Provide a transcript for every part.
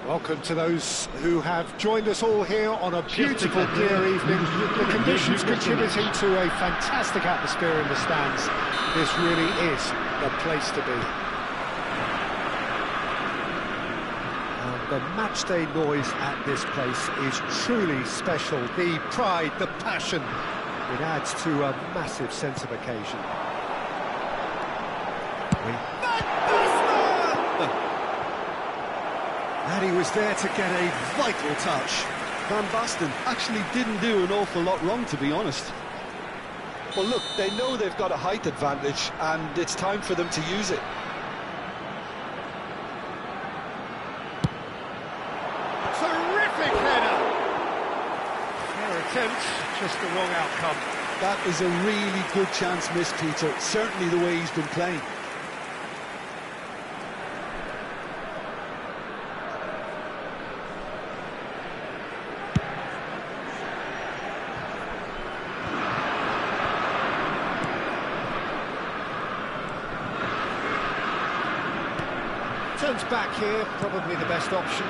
Welcome to those who have joined us all here on a beautiful, clear evening. The conditions contributing to a fantastic atmosphere in the stands. This really is the place to be. And the matchday noise at this place is truly special. The pride, the passion, it adds to a massive sense of occasion. And he was there to get a vital touch. Van Basten actually didn't do an awful lot wrong, to be honest. Well, look, they know they've got a height advantage, and it's time for them to use it. Terrific header! Fair attempt, just the wrong outcome. That is a really good chance missed, Peter. Certainly the way he's been playing. Turns back here, probably the best option.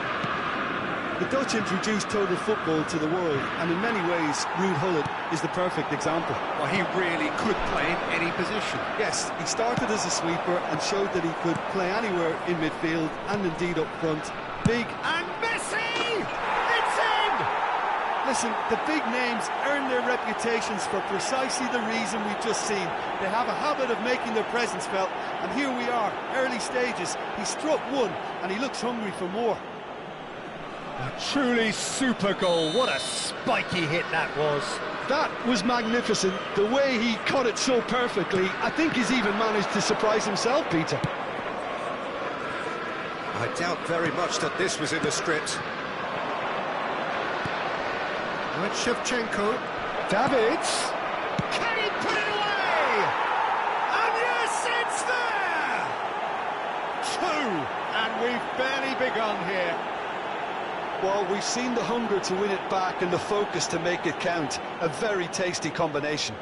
The Dutch introduced total football to the world, and in many ways, Ruud Gullit is the perfect example. Well, he really could play in any position. Yes, he started as a sweeper and showed that he could play anywhere in midfield and indeed up front. Big and Messi! It's in! Listen, the big names earn their reputations for precisely the reason we've just seen. They have a habit of making their presence felt, and here we are, early stages. He struck one, and he looks hungry for more. A truly super goal. What a spiky hit that was. That was magnificent. The way he caught it so perfectly, I think he's even managed to surprise himself, Peter. I doubt very much that this was in the script. Right, Shevchenko. Davids. Can he put it away? And yes, it's there! 2, and we've barely begun here. Well, we've seen the hunger to win it back and the focus to make it count. A very tasty combination.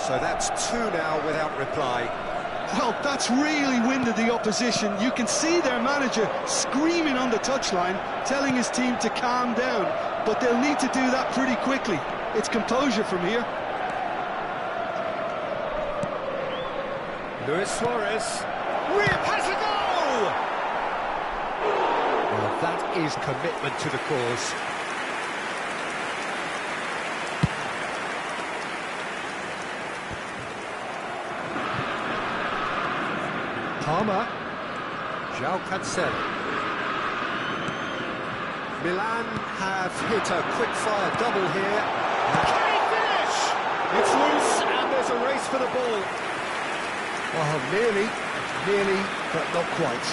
So that's 2 now without reply. Well, that's really winded the opposition. You can see their manager screaming on the touchline, telling his team to calm down. But they'll need to do that pretty quickly. It's composure from here. Luis Suarez. Has a goal! Well, that is commitment to the cause. Palmer. João Cancelo. Milan have hit a quick-fire double here. Can he finish? It's loose, and there's a race for the ball. Oh, nearly, but not quite.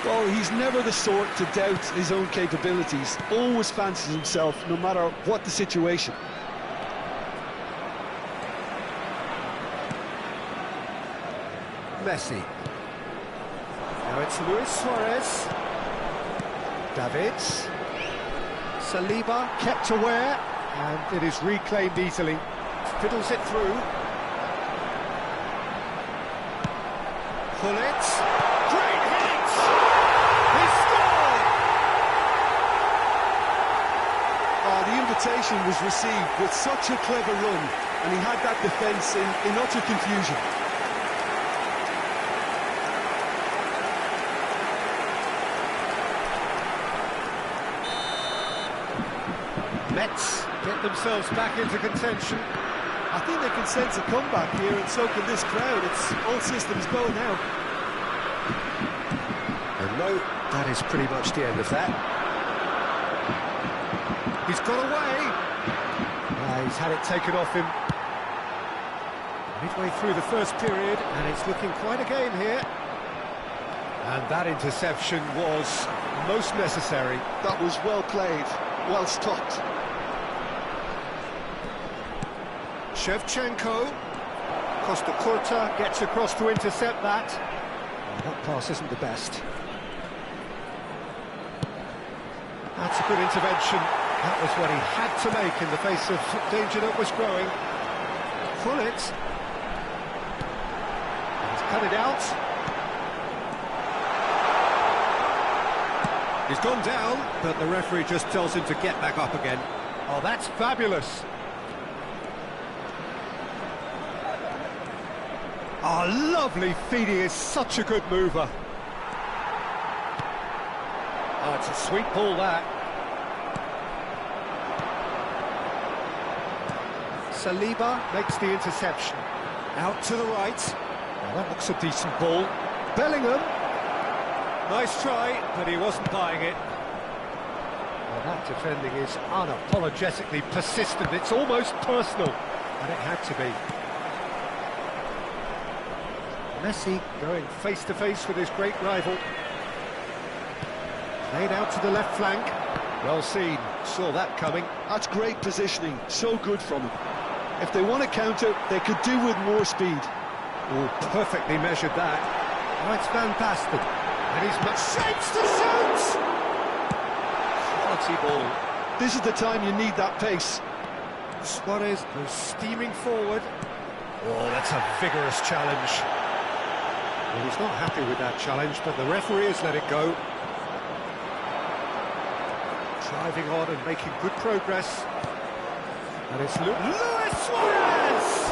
Well, he's never the sort to doubt his own capabilities. Always fancies himself, no matter what the situation. Messi. Now it's Luis Suarez. Davids. Saliba kept aware, and it is reclaimed easily. Fiddles it through. Gullit. Great hit! He scored! Oh, the invitation was received with such a clever run, and he had that defence in utter confusion. Mets get themselves back into contention. I think they can sense a comeback here, and so can this crowd. It's all systems go now. And no, that is pretty much the end of that. He's got away. He's had it taken off him. Midway through the first period, and it's looking quite a game here. And that interception was most necessary. That was well played, well stopped. Shevchenko. Costa Curta gets across to intercept that. Well, that pass isn't the best. That's a good intervention. That was what he had to make in the face of danger that was growing. Gullit. He's cut it out. He's gone down, but the referee just tells him to get back up again. Oh, that's fabulous. Oh, lovely feed. He is such a good mover. Oh, it's a sweet ball, that. Saliba makes the interception. Out to the right. Now that looks a decent ball. Bellingham. Nice try, but he wasn't buying it. Well, that defending is unapologetically persistent. It's almost personal, and it had to be. Messi going face-to-face with his great rival. Played out to the left flank. Well seen, saw that coming. That's great positioning, so good from him. If they want to counter, they could do with more speed. Oh, perfectly measured that. Oh, it's Van Basten. And he's shapes to shoot! Quality ball. This is the time you need that pace. Suarez goes steaming forward. Oh, that's a vigorous challenge. Well, he's not happy with that challenge, but the referee has let it go. Driving on and making good progress. And it's Luis Suarez!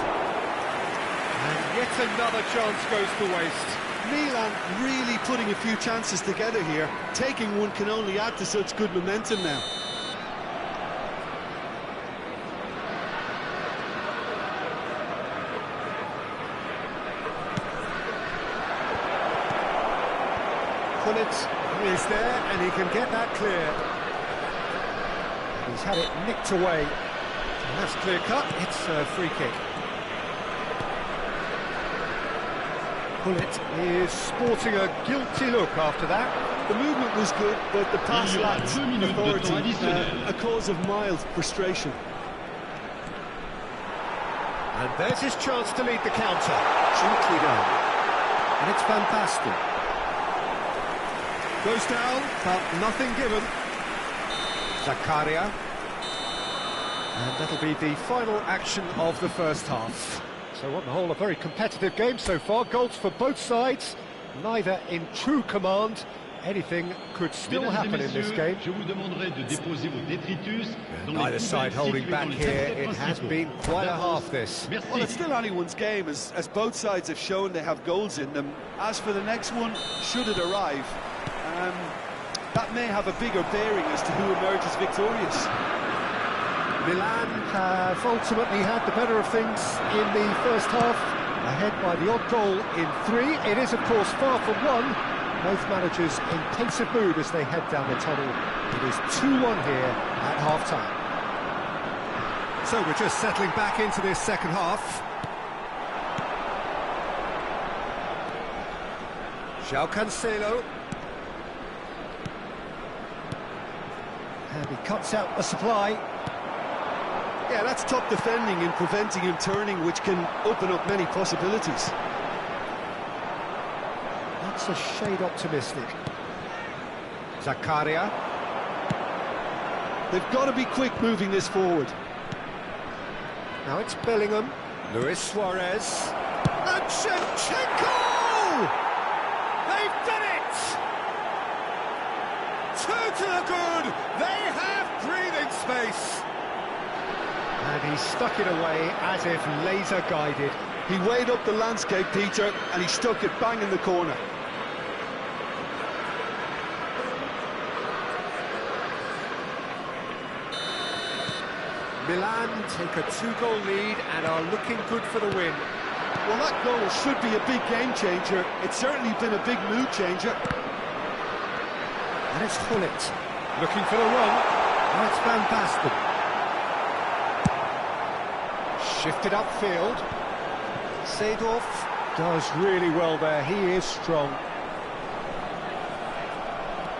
And yet another chance goes to waste. Milan really putting a few chances together here. Taking one can only add to such good momentum now. Gullit is there and he can get that clear. He's had it nicked away. And that's clear cut, it's a free kick. Gullit is sporting a guilty look after that. The movement was good, but the pass lacked authority, a cause of mild frustration. And there's his chance to lead the counter. Gently down. And it's Van Basten. Goes down, but nothing given. Zakaria. And that'll be the final action of the first half. So on the whole, a very competitive game so far. Goals for both sides, neither in true command. Anything could still happen in this game. Neither side holding back here. It has been quite a half, this. Well, it's still anyone's game, as both sides have shown they have goals in them. As for the next one, should it arrive, that may have a bigger bearing as to who emerges victorious. Milan have ultimately had the better of things in the first half, ahead by the odd goal in 3. It is, of course, far from 1. Both managers in pensive mood as they head down the tunnel. It is 2-1 here at half-time. So we're just settling back into this second half. João Cancelo. And he cuts out the supply. Yeah, that's top defending in preventing him turning, which can open up many possibilities. That's a shade optimistic. Zakaria. They've got to be quick moving this forward. Now it's Bellingham. Luis Suarez. And Shevchenko! They've done it! 2 to the good! They have breathing space! And he stuck it away as if laser-guided. He weighed up the landscape, Peter, and he stuck it bang in the corner. Milan take a 2-goal lead and are looking good for the win. Well, that goal should be a big game changer. It's certainly been a big mood changer. And it's Gullit looking for the run. Now it's Van Basten. Shifted upfield. Seedorf does really well there. He is strong.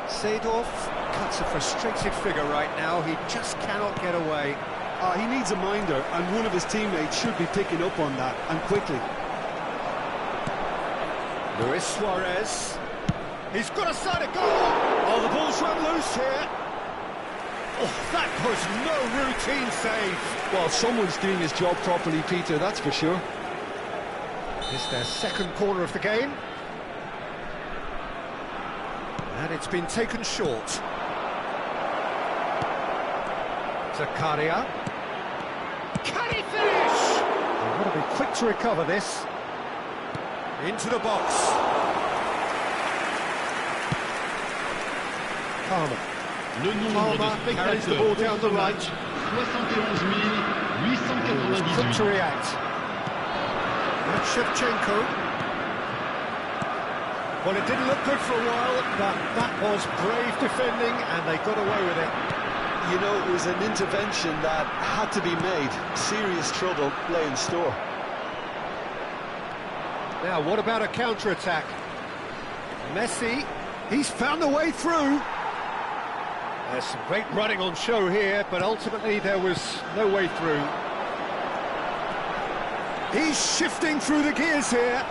Seedorf cuts a frustrated figure right now. He just cannot get away. He needs a minder, and one of his teammates should be picking up on that, and quickly. Luis Suarez. He's got a side of goal. Oh, the ball's run loose here. Oh, that was no routine save. Well, someone's doing his job properly, Peter, that's for sure. It's their second corner of the game. And it's been taken short. Zakaria. Can he finish? They've got to be quick to recover this. Into the box. Palmer. Carries the ball down the right. 71 Quick to react. And Shevchenko. Well, it didn't look good for a while, but that was brave defending, and they got away with it. You know, it was an intervention that had to be made. Serious trouble lay in store. Now, what about a counter-attack? Messi, he's found a way through. There's some great running on show here, but ultimately there was no way through. He's shifting through the gears here.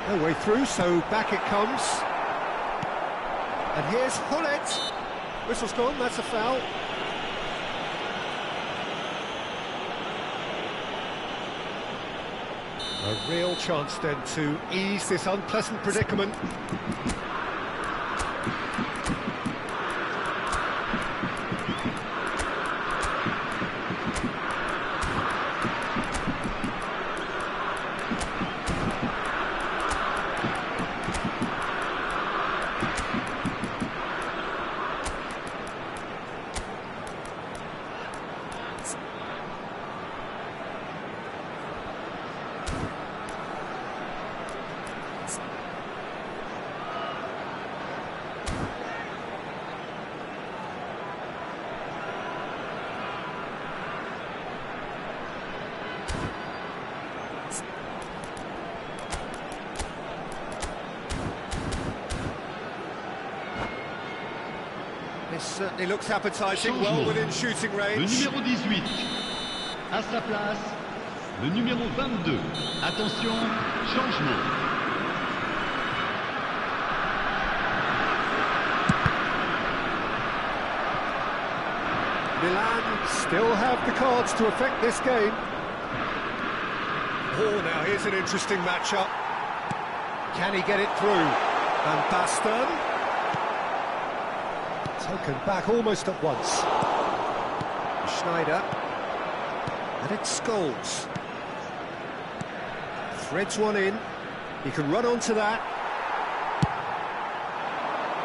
No way through, so back it comes. And here's Hullet. Whistle's gone, that's a foul. A real chance then to ease this unpleasant predicament. This certainly looks appetising, well within shooting range. Le numéro 18, à sa place, le numéro 22. Attention, changement. Milan still have the cards to affect this game. Oh, now here's an interesting matchup. Can he get it through? Van Basten. Taken back almost at once. Schneider. And it's Scholes. Threads one in. He can run onto that.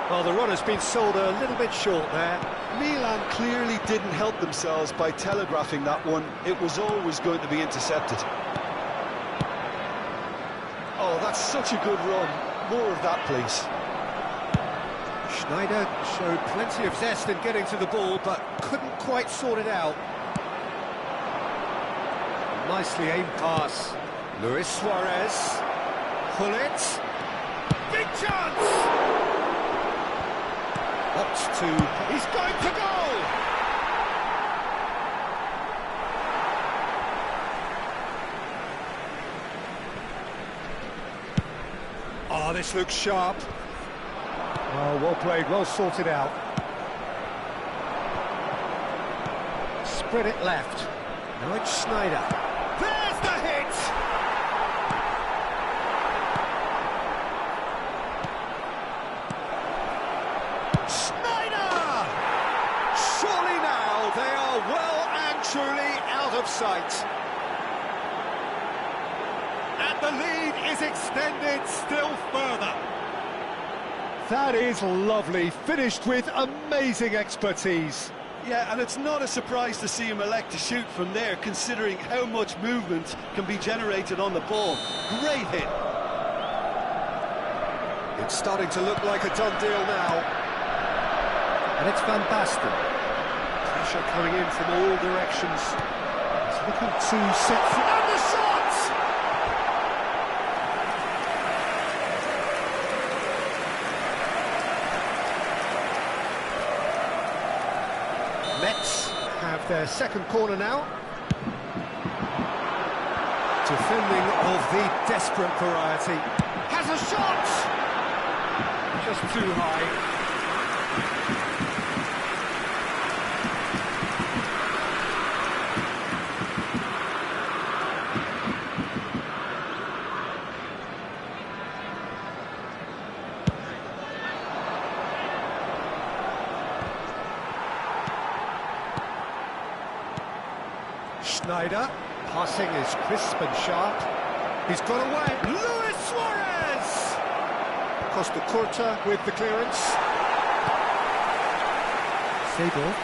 Well, the run has been sold a little bit short there. Milan clearly didn't help themselves by telegraphing that one. It was always going to be intercepted. Oh, that's such a good run. More of that, please. Schneider showed plenty of zest in getting to the ball, but couldn't quite sort it out. Nicely aimed pass. Luis Suarez. Hullet. Big chance! Opts to... He's going to goal! Oh, this looks sharp. Oh, well played, well sorted out. Spread it left. Now it's Schneider. There's the hit! Schneider! Surely now they are well and truly out of sight. And the lead is extended still further. That is lovely, finished with amazing expertise. Yeah, and it's not a surprise to see him elect to shoot from there, considering how much movement can be generated on the ball. Great hit. It's starting to look like a done deal now. And it's Van Basten. Pressure coming in from all directions. He's looking to set for... And the shot! Mets have their second corner now. Defending of the desperate variety. Has a shot! Just too high. Schneider. Passing is crisp and sharp. He's got away. Luis Suarez! Costa Curta with the clearance. Sable.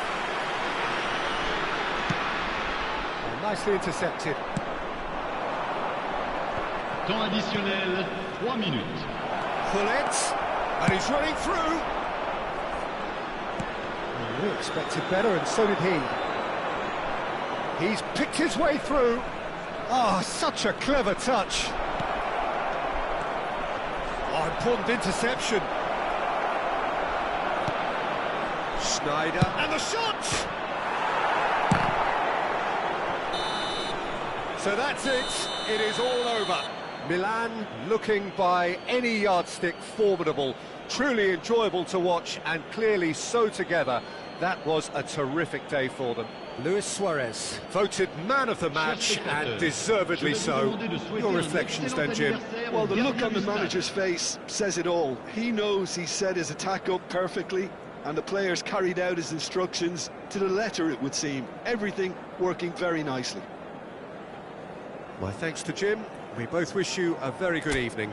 Oh, nicely intercepted. Temps additionnel, 3 minutes. Pullet, and he's running through. Oh, we expected better, and so did he. He's picked his way through. Oh, such a clever touch. Oh, important interception. Schneider, and the shot! So that's it. It is all over. Milan looking by any yardstick formidable, truly enjoyable to watch, and clearly so together. That was a terrific day for them. Luis Suarez, voted man of the match, and deservedly so. Your reflections then, Jim? Well, the look on the manager's face says it all. He knows he set his attack up perfectly, and the players carried out his instructions to the letter, it would seem. Everything working very nicely. My thanks to Jim. We both wish you a very good evening.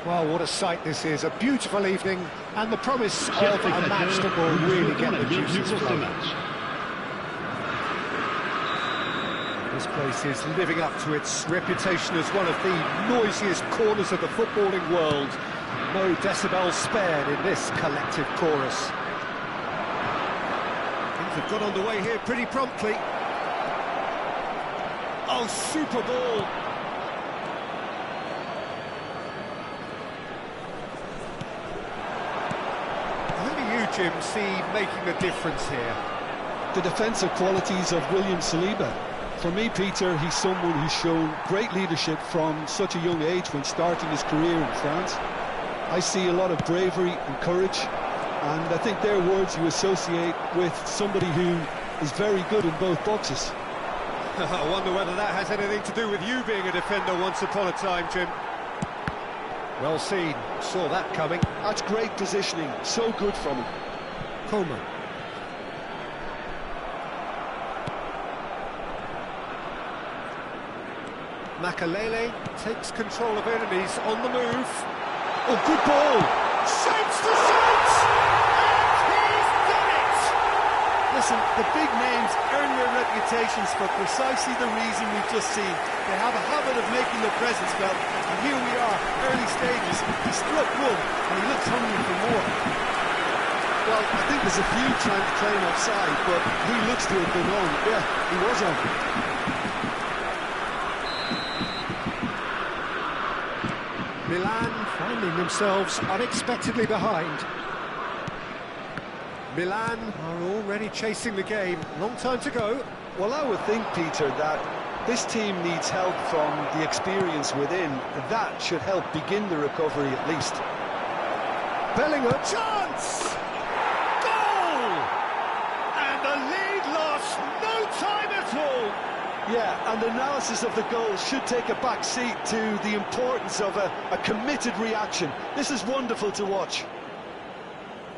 Well, what a sight this is. A beautiful evening and the promise of a match that will really get the juices flowing. This place is living up to its reputation as one of the noisiest corners of the footballing world. No decibels spared in this collective chorus. Things have got underway here pretty promptly. Oh, super ball! Who do you, Jim, see making a difference here? The defensive qualities of William Saliba. For me, Peter, he's someone who's shown great leadership from such a young age when starting his career in France. I see a lot of bravery and courage, and I think they're words you associate with somebody who is very good in both boxes. I wonder whether that has anything to do with you being a defender once upon a time, Jim. Well seen, saw that coming. That's great positioning, so good from him. Coleman. Makalele takes control of enemies on the move. Oh, good ball! Shapes the shot! And he's done it! Listen, the big names earn their reputations for precisely the reason we've just seen. They have a habit of making their presence felt, and here we are, early stages. He struck one, and he looks hungry for more. Well, I think there's a few trying to claim offside, but he looks to have been on. Yeah, he was on. Milan finding themselves unexpectedly behind. Milan are already chasing the game. Long time to go. Well, I would think, Peter, that this team needs help from the experience within. That should help begin the recovery at least. Bellingham, chance! Goal! And the lead lost no time at all. Yeah, and the analysis of the goal should take a back seat to the importance of a committed reaction. This is wonderful to watch.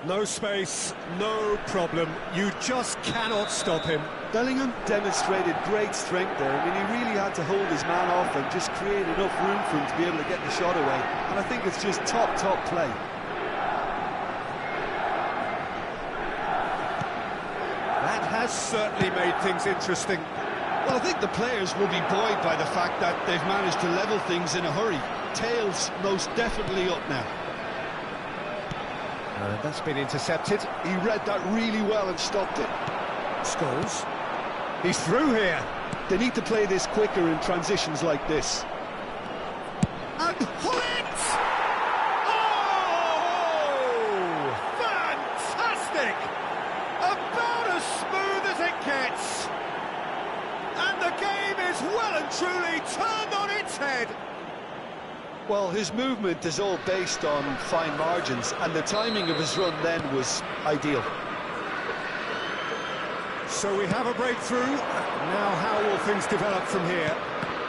No space, no problem. You just cannot stop him. Bellingham demonstrated great strength there. I mean, he really had to hold his man off and just create enough room for him to be able to get the shot away. And I think it's just top play. That has certainly made things interesting. Well, I think the players will be buoyed by the fact that they've managed to level things in a hurry. Tails most definitely up now. That's been intercepted. He read that really well and stopped it. Scholes. He's through here. They need to play this quicker in transitions like this. And Hullet! Oh! Fantastic! About as smooth as it gets. And the game is well and truly turned on its head. Well, his movement is all based on fine margins, and the timing of his run then was ideal. So we have a breakthrough. Now how will things develop from here?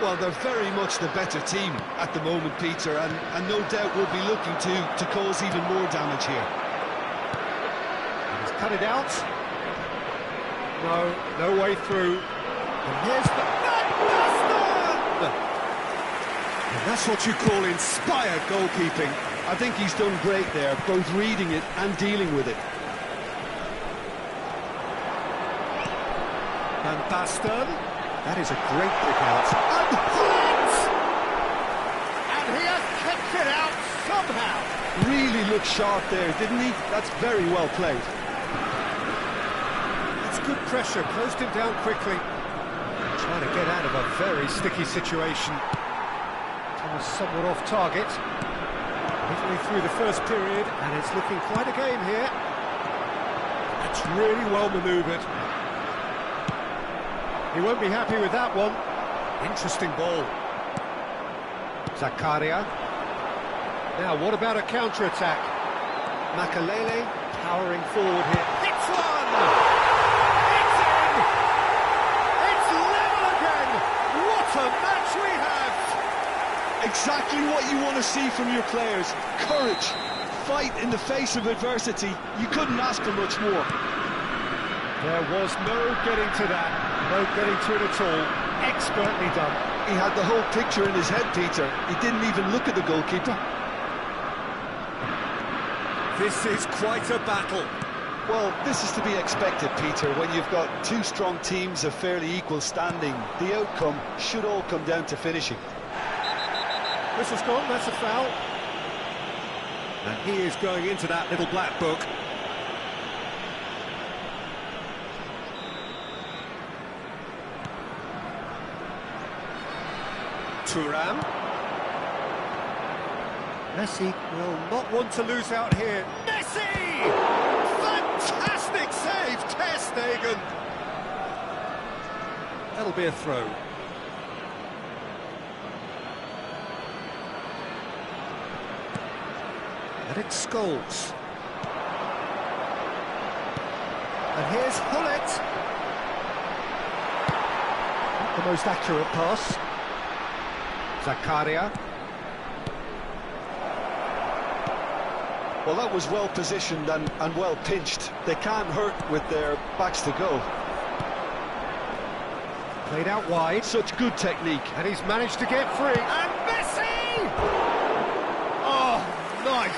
Well, they're very much the better team at the moment, Peter, and no doubt will be looking to cause even more damage here. He's cut it out. No way through. And here's the Bastard! And that's what you call inspired goalkeeping. I think he's done great there, both reading it and dealing with it. And Bastard, that is a great pick out. And Hullet! And he has kept it out somehow. Really looked sharp there, didn't he? That's very well played. That's good pressure, closed him down quickly. Trying to get out of a very sticky situation. Was somewhat off target. Midway through the first period, and it's looking quite a game here. That's really well manoeuvred. He won't be happy with that one. Interesting ball. Zakaria. Now, what about a counter-attack? Makalele powering forward here. Hits one! It's in! It's level again! What a match we have! Exactly what you want to see from your players. Courage, fight in the face of adversity. You couldn't ask for much more. There was no getting to that, no getting to it at all. Expertly done. He had the whole picture in his head, Peter. He didn't even look at the goalkeeper. This is quite a battle. Well, this is to be expected, Peter. When you've got two strong teams of fairly equal standing, the outcome should all come down to finishing. Whistle's gone, that's a foul. And he is going into that little black book. Thuram. Messi will not want to lose out here. Messi! Fantastic save, Ter Stegen. That'll be a throw. And it's Scholes. And here's Hullet. Not the most accurate pass. Zakaria. Well, that was well positioned and well pinched. They can't hurt with their backs to go. Played out wide. Such good technique. And he's managed to get free. And Messi! Oh, nice.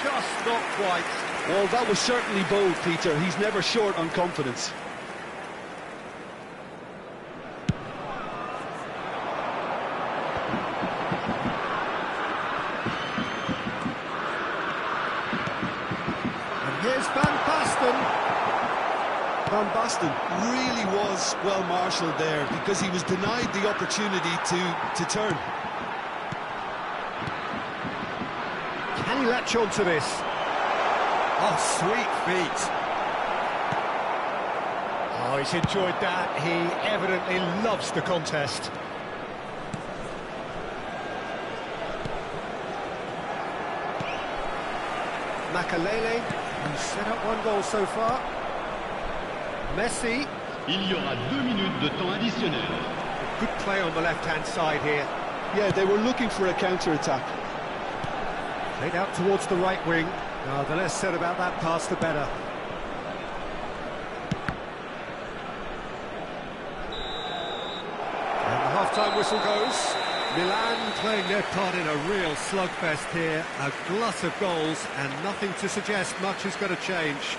Just not quite. Well, that was certainly bold, Peter. He's never short on confidence. Here's Van Basten. Van Basten really was well marshalled there because he was denied the opportunity to turn. Can he latch on to this? Oh, sweet feet. Oh, he's enjoyed that. He evidently loves the contest. Makalele, who's set up one goal so far. Messi. Il y aura 2 minutes de temps additionnel. Good play on the left-hand side here. Yeah, they were looking for a counter-attack. Played out towards the right wing. Oh, the less said about that pass, the better. And the half-time whistle goes. Milan playing their part in a real slugfest here. A glut of goals and nothing to suggest much is going to change.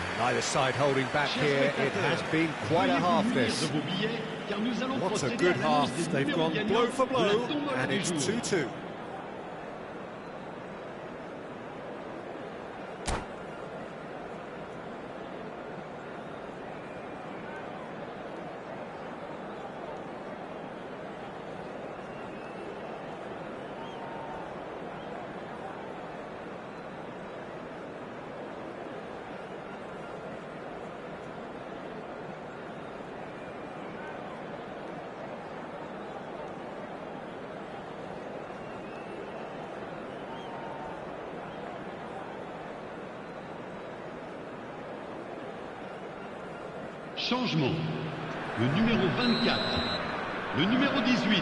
And neither side holding back here. It has been quite a half, this. What a good half. They've gone blow for blow and it's 2-2. Changement. Le numéro 24. Le numéro 18.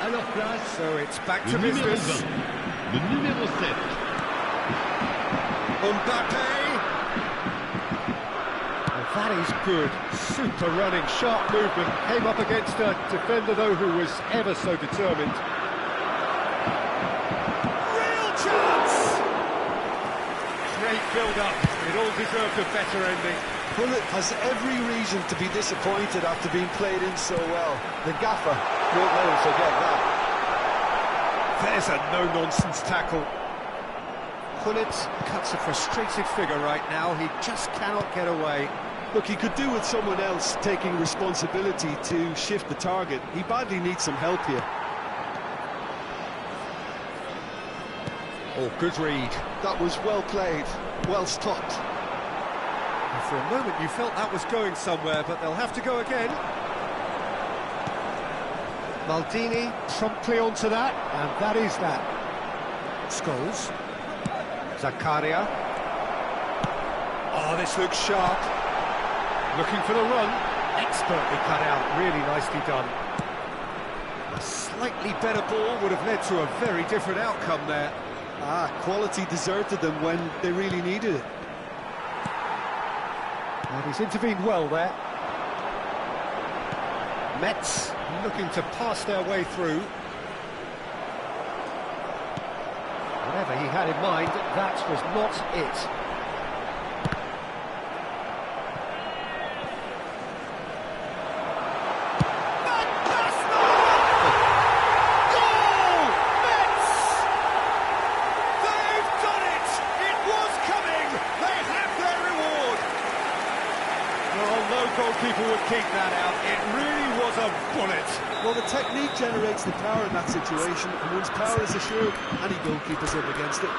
À leur place, So it's back le to numéro business. 20. Le numéro 7. Mbappe. Well, that is good. Super running, sharp movement. Came up against a defender, though, who was ever so determined. Real chance! Great build-up. It all deserved a better ending. Hullet has every reason to be disappointed after being played in so well. The gaffer won't let him forget that. There's a no-nonsense tackle. Hullet cuts a frustrated figure right now. He just cannot get away. Look, he could do with someone else taking responsibility to shift the target. He badly needs some help here. Oh, good read. That was well played, well stopped. And for a moment you felt that was going somewhere, but they'll have to go again. Maldini promptly onto that, and that is that. Scholes. Zakaria. Oh, this looks sharp. Looking for the run. Expertly cut out, really nicely done. A slightly better ball would have led to a very different outcome there. Quality deserted them when they really needed it. And he's intervened well there. Metz looking to pass their way through. Whatever he had in mind, that was not it. Goalkeeper would keep that out. It really was a bullet. Well, the technique generates the power in that situation, and once power is assured, any goalkeeper's up against it.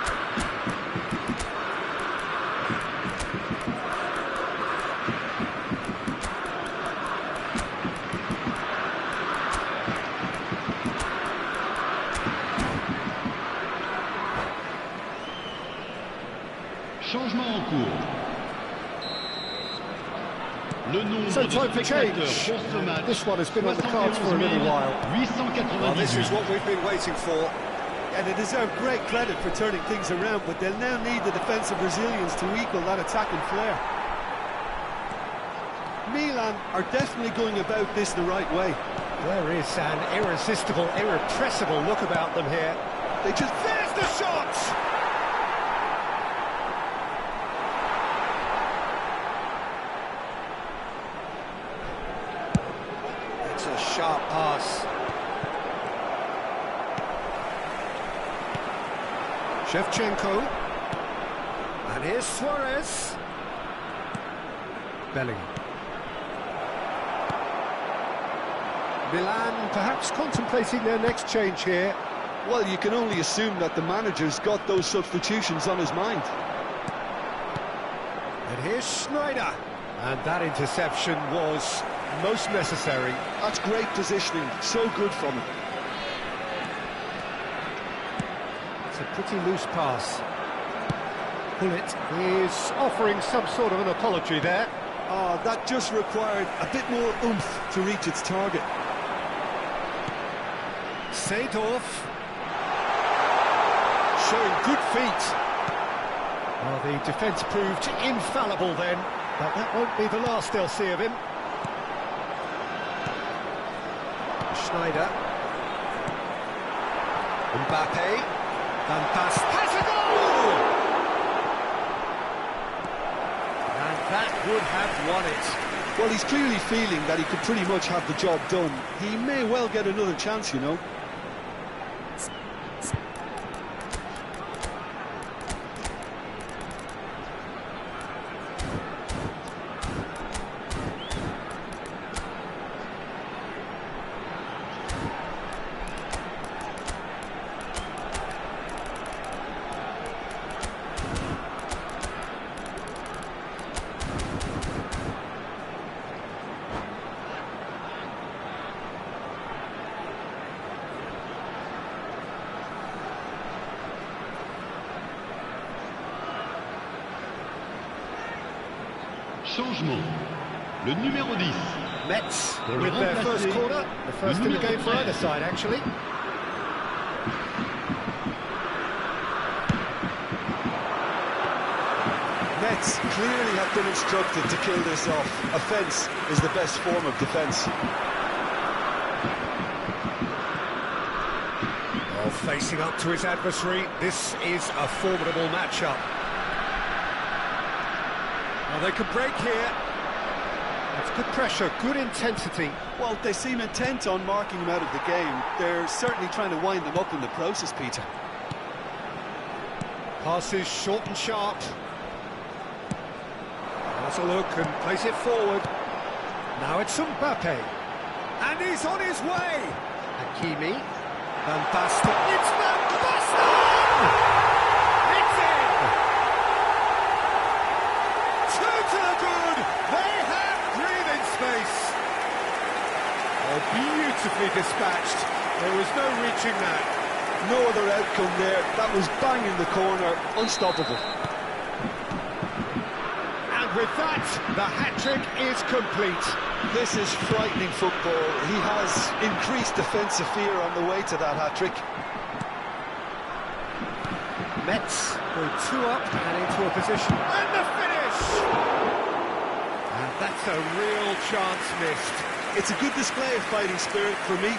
Changement en cours. So time for change. This one has been on the cards for a little while. Well, this is what we've been waiting for. And they deserve great credit for turning things around, but they'll now need the defensive resilience to equal that attacking flair. Milan are definitely going about this the right way. There is an irresistible, irrepressible look about them here. There's the shot! A sharp pass. Shevchenko. And here's Suarez. Bellingham. Milan perhaps contemplating their next change here. Well, you can only assume that the manager's got those substitutions on his mind. And here's Schneider. And that interception was most necessary. That's great positioning, so good from him. It's a pretty loose pass. Pullet is offering some sort of an apology there. Oh, that just required a bit more oomph to reach its target. Seedorf. Showing good feet. Well, the defence proved infallible then, but that won't be the last they'll see of him. Schneider. Mbappe. Van Basten. Has a goal! And that would have won it. Well, he's clearly feeling that he could pretty much have the job done. He may well get another chance, you know. Changement. Le numéro 10. Metz with their first corner. The first in the game for either side, actually. Metz clearly have been instructed to kill this off. Offence is the best form of defence. Well, facing up to his adversary, this is a formidable matchup. Well, they could break here. That's good pressure, good intensity. Well, they seem intent on marking him out of the game. They're certainly trying to wind them up in the process, Peter. Passes short and sharp. Has a look and plays it forward. Now it's Mbappe. And he's on his way. Hakimi. Van Basten. It's Van Basten! It's in! 2 to the good. They have breathing space. Oh, beautifully dispatched. There was no reaching that. No other outcome there. That was bang in the corner. Unstoppable. And with that, the hat-trick is complete. This is frightening football. He has increased defensive fear on the way to that hat-trick. Metz go 2 up and into a position. And the finish! And that's a real chance missed. It's a good display of fighting spirit for me.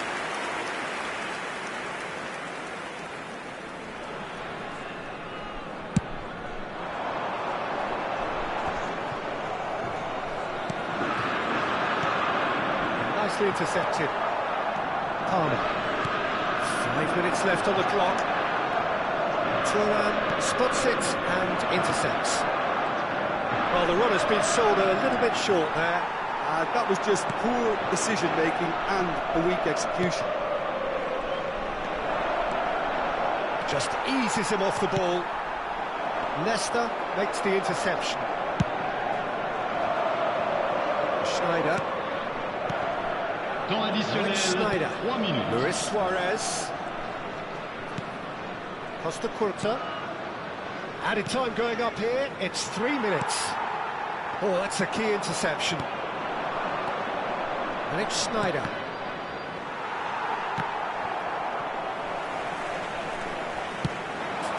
nicely intercepted. Palmer. 5 minutes left on the clock. Turan spots it and intercepts. Well, the runner's been sold a little bit short there. That was just poor decision-making and a weak execution. Just eases him off the ball. Leicester makes the interception. Schneider. Temps additionnel, Schneider. 3 minutes. Luis Suarez. Costa Curta. Added time going up here, it's 3 minutes. Oh, that's a key interception. And it's Schneider.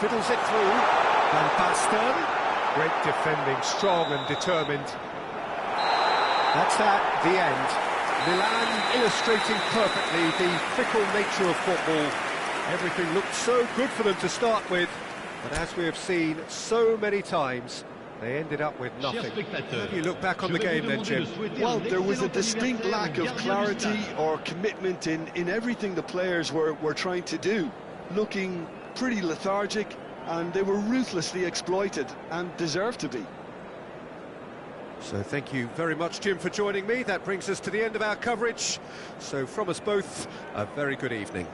Fiddles it through. Van Basten. Great defending, strong and determined. That's that, the end. Milan illustrating perfectly the fickle nature of football. Everything looked so good for them to start with, but as we have seen so many times, they ended up with nothing. How do you look back on the game then, Jim? Well, there was a distinct lack of clarity or commitment in everything the players were trying to do. Looking pretty lethargic, and they were ruthlessly exploited, and deserved to be. So thank you very much, Jim, for joining me. That brings us to the end of our coverage. So from us both, a very good evening.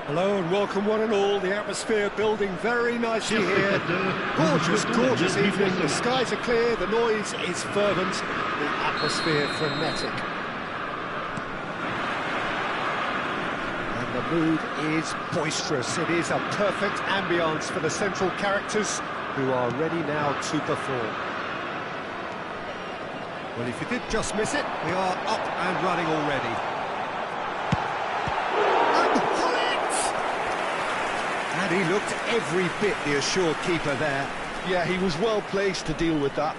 Hello and welcome one and all. The atmosphere building very nicely here. Gorgeous, gorgeous evening. The skies are clear, the noise is fervent, the atmosphere frenetic. And the mood is boisterous. It is a perfect ambience for the central characters who are ready now to perform. Well, if you did just miss it, we are up and running already. And he looked every bit the assured keeper there. Yeah, he was well placed to deal with that.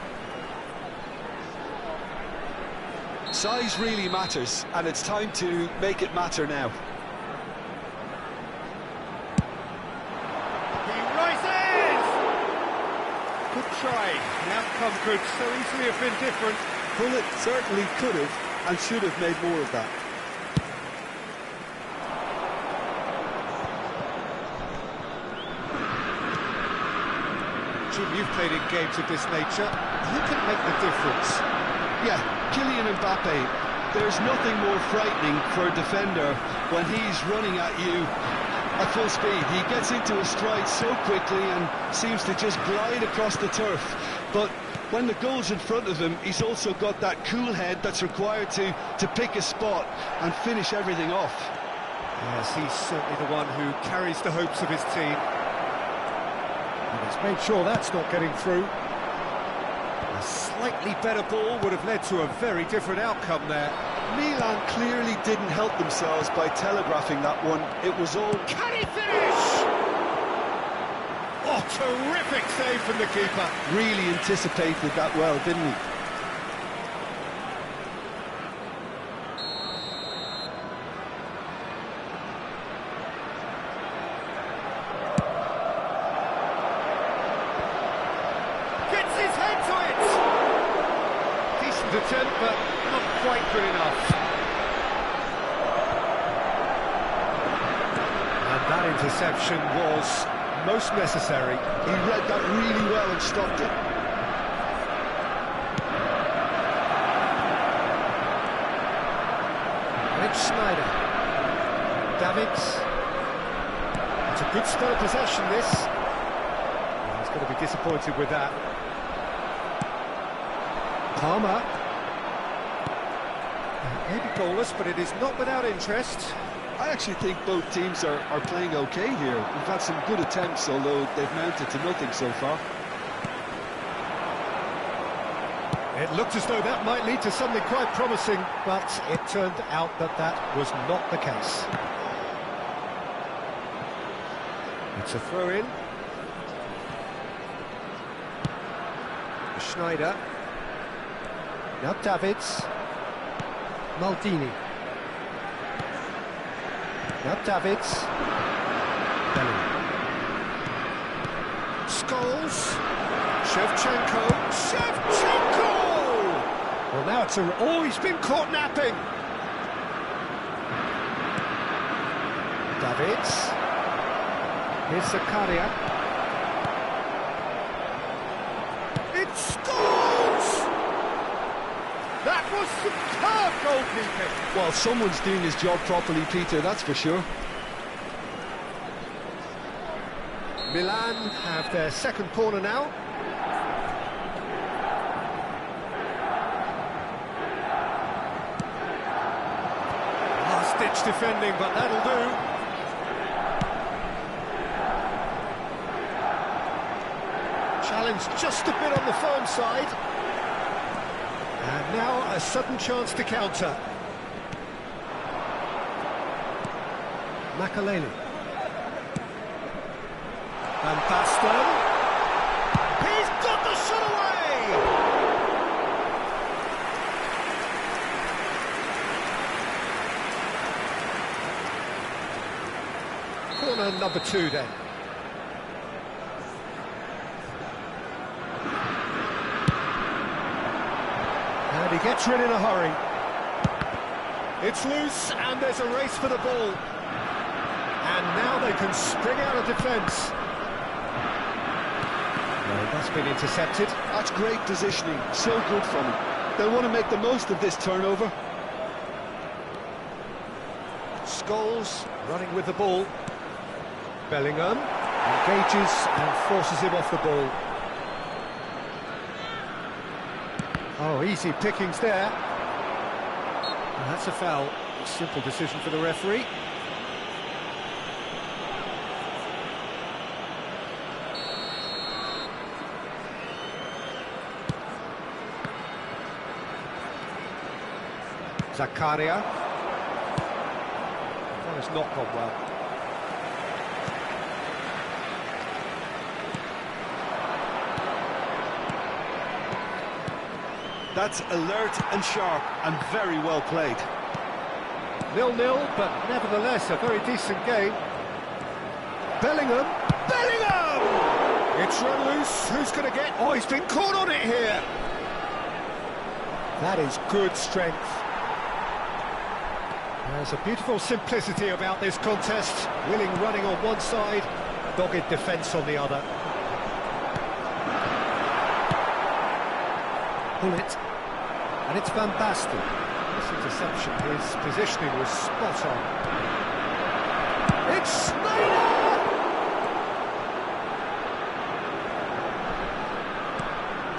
Size really matters, and it's time to make it matter now. He rises! Good try. The outcome could so easily have been different. Well, it certainly could have, and should have made more of that. You've played in games of this nature. Who can make the difference? Yeah, Kylian Mbappe. There's nothing more frightening for a defender when he's running at you at full speed. He gets into a stride so quickly and seems to just glide across the turf. But when the goal's in front of him, he's also got that cool head that's required to pick a spot and finish everything off. Yes, he's certainly the one who carries the hopes of his team. And he's made sure that's not getting through. A slightly better ball would have led to a very different outcome there. Milan clearly didn't help themselves by telegraphing that one. It was all... Can he finish? Oh, terrific save from the keeper. Really anticipated that well, didn't he? Attempt, but not quite good enough. And that interception was most necessary. He read that really well and stopped it. Schneider. Davids. It's a good spell of possession, this. He's going to be disappointed with that. Palmer. Maybe goalless, but it is not without interest. I actually think both teams are playing okay here. We've had some good attempts, although they've mounted to nothing so far. It looked as though that might lead to something quite promising, but it turned out that that was not the case. It's a throw-in. Schneider. Now Davids. Maldini. Now Davids. Bellingham. Scholes. Shevchenko. Well, now it's a... Oh, he's been caught napping. Davids. Here's Zakaria. It's Scholes! That was superb goalkeeping. Well, someone's doing his job properly, Peter, that's for sure. Milan have their second corner now. Last-ditch defending, but that'll do. Challenge just a bit on the firm side. And now a sudden chance to counter. Makaleli. And Baston. He's got the shot away! Corner number 2 then. And he gets rid in a hurry. It's loose, and there's a race for the ball. And now they can spring out of defence. Well, that's been intercepted. That's great positioning, so good from him. They'll want to make the most of this turnover. Scholes running with the ball. Bellingham engages and forces him off the ball. Oh, easy pickings there. And that's a foul. Simple decision for the referee. Zakaria. That has not gone well. That's alert and sharp and very well played. 0-0, but nevertheless a very decent game. Bellingham! Bellingham! It's run loose. Who's going to get... Oh, he's been caught on it here. That is good strength. There's a beautiful simplicity about this contest. Willing running on one side, dogged defence on the other. Pull it. And it's Van Basten. This interception, his positioning was spot on. It's Snyder!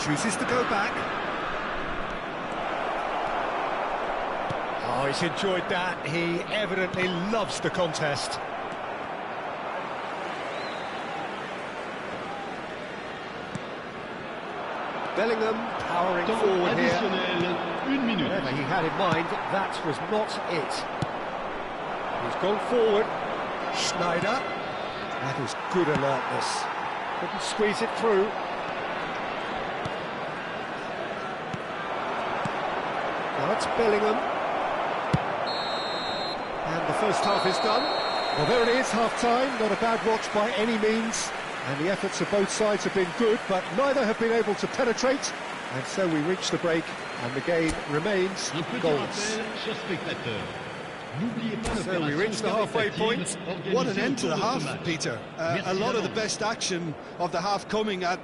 Chooses to go back. Oh, he's enjoyed that. He evidently loves the contest. Bellingham powering forward here. Whatever he had in mind, that was not it. He's gone forward. Schneider. That is good alertness. Couldn't squeeze it through. Now it's Bellingham. And the first half is done. Well, there it is, half-time. Not a bad watch by any means. And the efforts of both sides have been good, but neither have been able to penetrate. And so we reach the break, and the game remains goalless. So we reach the halfway point. What an end to the half, Peter. A lot of the best action of the half coming at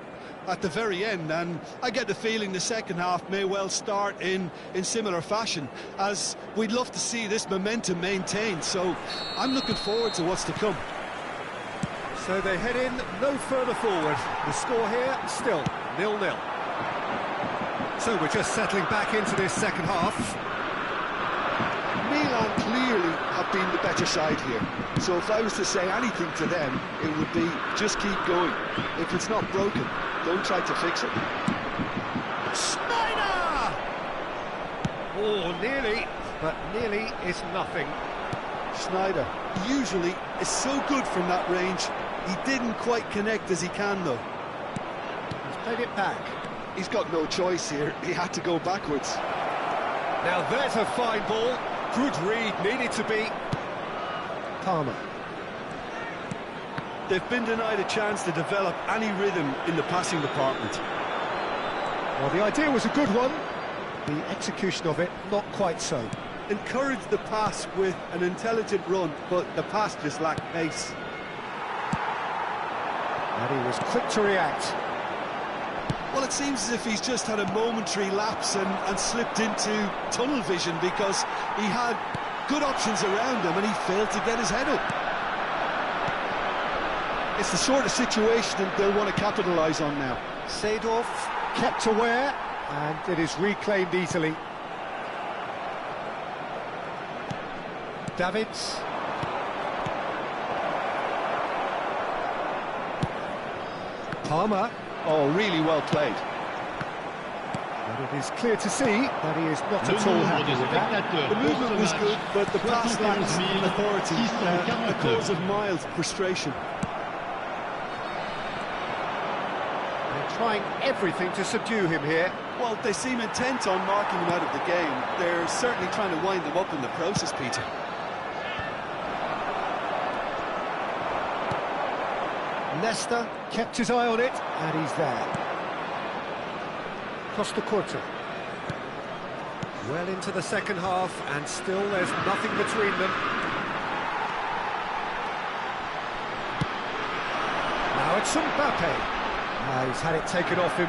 the very end, and I get the feeling the second half may well start in similar fashion, as we'd love to see this momentum maintained. So I'm looking forward to what's to come. So they head in no further forward. The score here, still 0-0. So we're just settling back into this second half. Milan clearly have been the better side here. So if I was to say anything to them, it would be just keep going. If it's not broken, don't try to fix it. Schneider! Oh, nearly, but nearly is nothing. Schneider usually is so good from that range. He didn't quite connect as he can, though. He's played it back. He's got no choice here. He had to go backwards. Now there's a fine ball. Good read, needed to be. Palmer. They've been denied a chance to develop any rhythm in the passing department. Well, the idea was a good one. The execution of it, not quite so. Encouraged the pass with an intelligent run, but the pass just lacked pace. And he was quick to react. Well, it seems as if he's just had a momentary lapse and slipped into tunnel vision, because he had good options around him and he failed to get his head up. It's the sort of situation that they'll want to capitalise on now. Seedorf kept aware, and it is reclaimed easily. Davids. Palmer. Oh, really well played. But it is clear to see that he is not at all happy with that. The movement was good, but the pass lacks authority, a cause of mild frustration. They're trying everything to subdue him here. Well, they seem intent on marking him out of the game. They're certainly trying to wind him up in the process, Peter. Nesta kept his eye on it, and he's there. Costa Curta. Well into the second half, and still there's nothing between them. Now it's Mbappe. He's had it taken off him.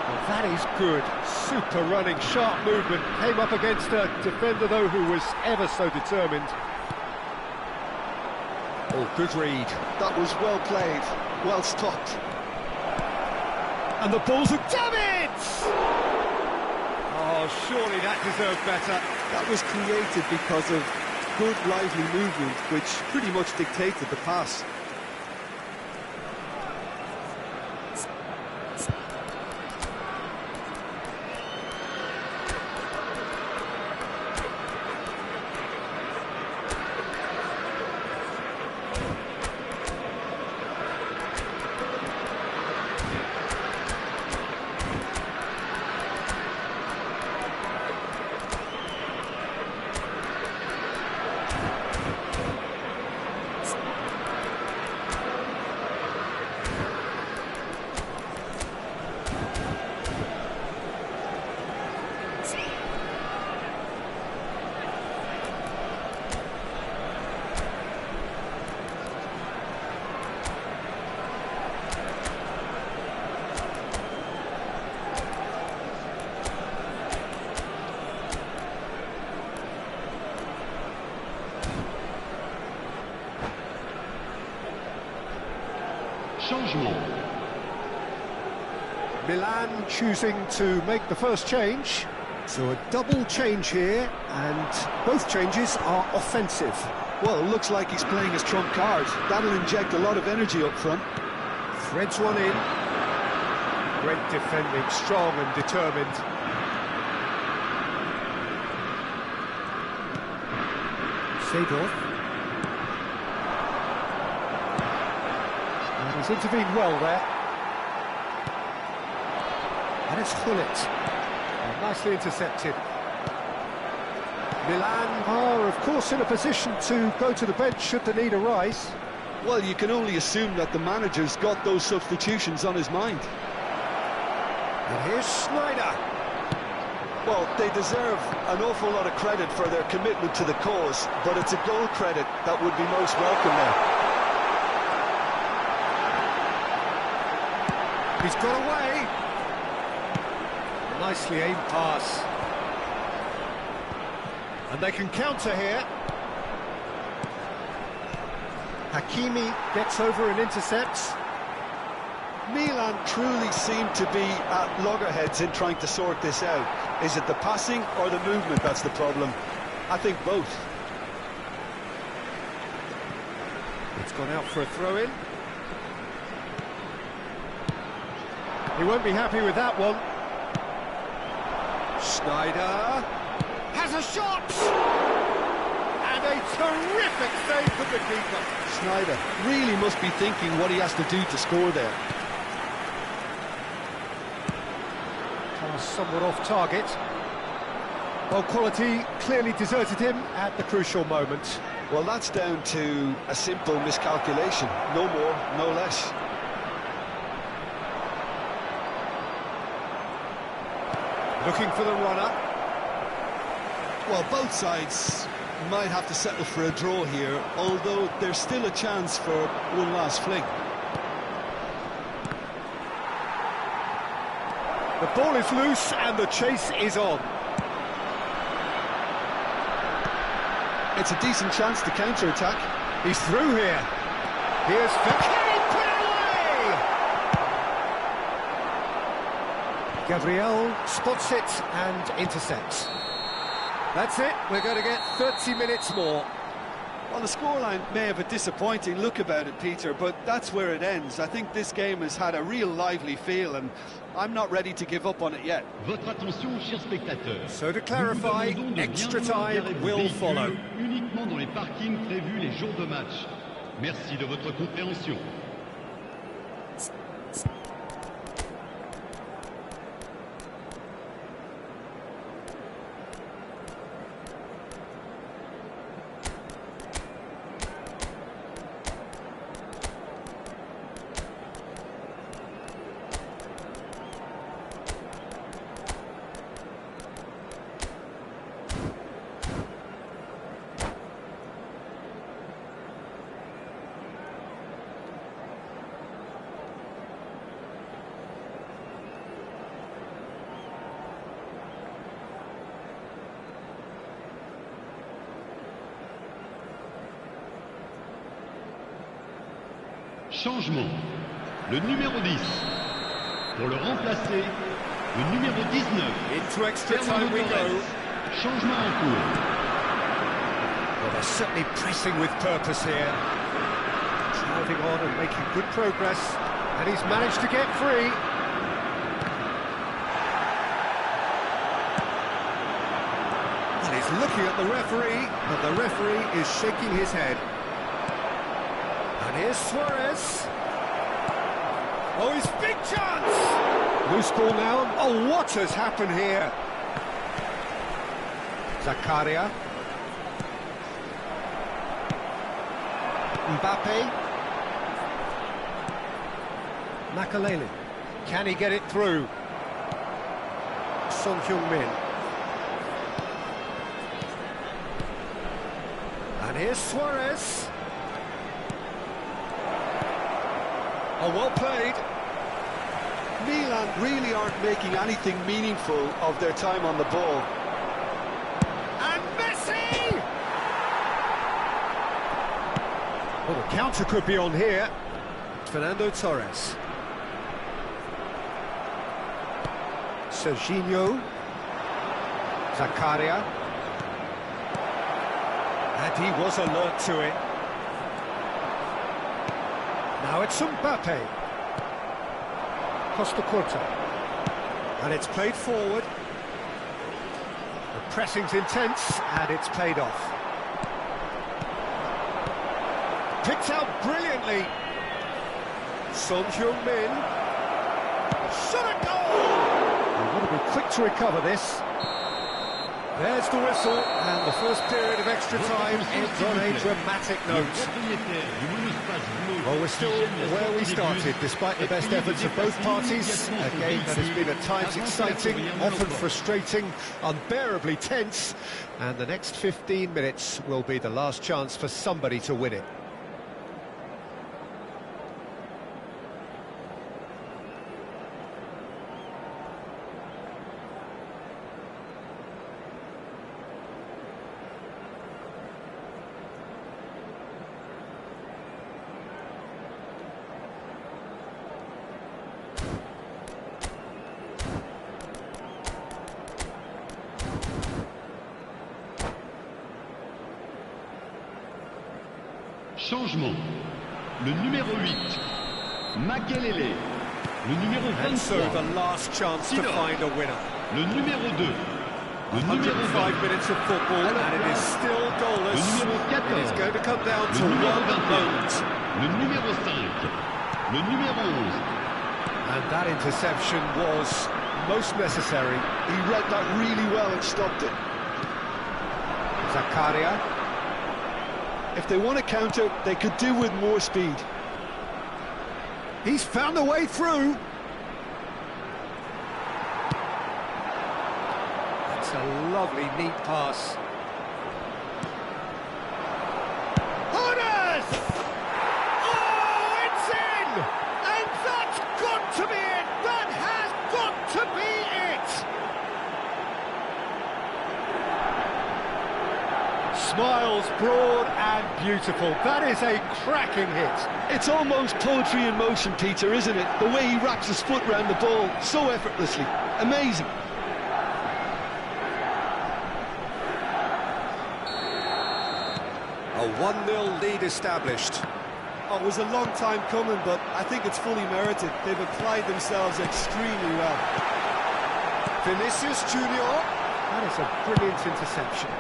Well, that is good. Super running, sharp movement. Came up against a defender, though, who was ever so determined. Oh, good read. That was well played, well stopped. And the ball's a... Damn it! Oh, surely that deserved better. That was created because of good, lively movement, which pretty much dictated the pass. Changement. Milan choosing to make the first change. So a double change here, and both changes are offensive. Well, it looks like he's playing his trump card. That'll inject a lot of energy up front. Threads one in. Great defending, strong and determined. Seedorf. And he's intervened well there. And it's Hullet. Nicely intercepted. Milan are, of course, in a position to go to the bench should the need arise. Well, you can only assume that the manager's got those substitutions on his mind. And here's Snyder. Well, they deserve an awful lot of credit for their commitment to the cause, but it's a goal credit that would be most welcome there. He's got away. Nicely aimed pass. And they can counter here. Hakimi gets over and intercepts. Milan truly seem to be at loggerheads in trying to sort this out. Is it the passing or the movement that's the problem? I think both. It's gone out for a throw-in. He won't be happy with that one. Snyder has a shot! And a terrific save from the keeper. Snyder really must be thinking what he has to do to score there. Pass somewhat off target. Well, quality clearly deserted him at the crucial moment. Well, that's down to a simple miscalculation. No more, no less. Looking for the runner. Well, both sides might have to settle for a draw here, although there's still a chance for one last fling. The ball is loose and the chase is on. It's a decent chance to counter-attack. He's through here. Here's Hieuke, put it away! Gabriel spots it and intercepts. That's it, we're going to get 30 minutes more. Well, the scoreline may have a disappointing look about it, Peter, but that's where it ends. I think this game has had a real lively feel, and I'm not ready to give up on it yet. Votre attention, chers spectateurs. So to clarify, extra time will follow. Uniquement dans les parkings prévus les jours de match. Merci de votre compréhension. Changement. Le numéro 10. Pour le remplacer, le numéro 19. Into extra time we go. Changement en cours. Well, they're certainly pressing with purpose here. Driving on and making good progress. And he's managed to get free. And he's looking at the referee, and the referee is shaking his head. And here's Suarez. Oh, his big chance! Loose ball now. Oh, what has happened here? Zakaria. Mbappe. Makaleli. Can he get it through? Son Heung-min. And here's Suarez. Oh, well played. Milan really aren't making anything meaningful of their time on the ball. And Messi! Well, the counter could be on here. Fernando Torres. Serginho. Zakaria. And he was alert to it. Now it's Mbappe. Costa Curta. And it's played forward. The pressing's intense, and it's paid off. Picked out brilliantly. Son Heung-min. Shot a goal! We've got to be quick to recover this. There's the whistle, and the first period of extra time ends on a dramatic note. Well, we're still where we started, despite the best efforts of both parties. A game that has been at times exciting, often frustrating, unbearably tense, and the next 15 minutes will be the last chance for somebody to win it. Changement. Le numéro 8. Makelele. Le numéro 23. And so the last chance to find a winner. Le numéro 2. Le 105 minutes of football, and it is still goalless. Le numéro 14. It is going to come down to Le numéro one 21. moment. Le numéro 5. Le numéro 11. And that interception was most necessary. He read that really well and stopped it. Zakaria. If they want to counter, they could do with more speed. He's found a way through. That's a lovely, neat pass. Honas! Oh, it's in! And that's got to be it! That has got to be it! Smiles broad and beautiful. That is a cracking hit. It's almost poetry in motion, Peter, isn't it? The way he wraps his foot around the ball so effortlessly. Amazing. A 1-0 lead established. Oh, it was a long time coming, but I think it's fully merited. They've applied themselves extremely well. Vinicius Junior. That is a brilliant interception.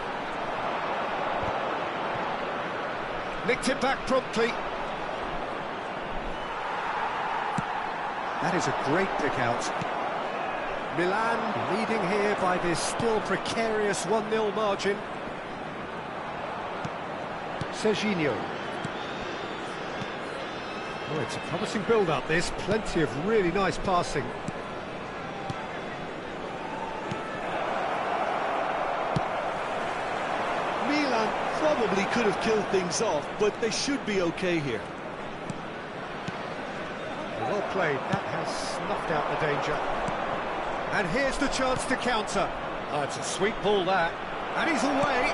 Nicked it back promptly. That is a great pick out. Milan leading here by this still precarious 1-0 margin. Serginho. Oh, it's a promising build-up, this. Plenty of really nice passing. Milan probably could have killed things off, but they should be okay here. Well played. That has snuffed out the danger. And here's the chance to counter. Oh, it's a sweet ball, that. And he's away.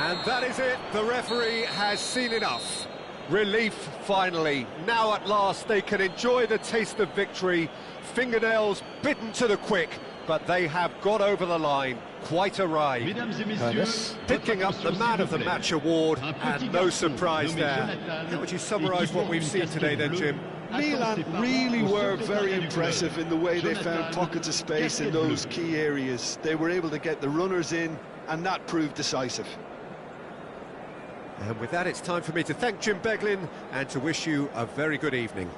And that is it, the referee has seen enough. Relief, finally. Now at last they can enjoy the taste of victory. Fingernails bitten to the quick, but they have got over the line. Quite a ride. Mesdames et messieurs, Picking up the Man of the Match award, and no surprise there. How would you summarise what we've seen today then, Jim? Milan really were very impressive in the way they found pockets of space in those key areas. They were able to get the runners in, and that proved decisive. And with that, it's time for me to thank Jim Beglin and to wish you a very good evening.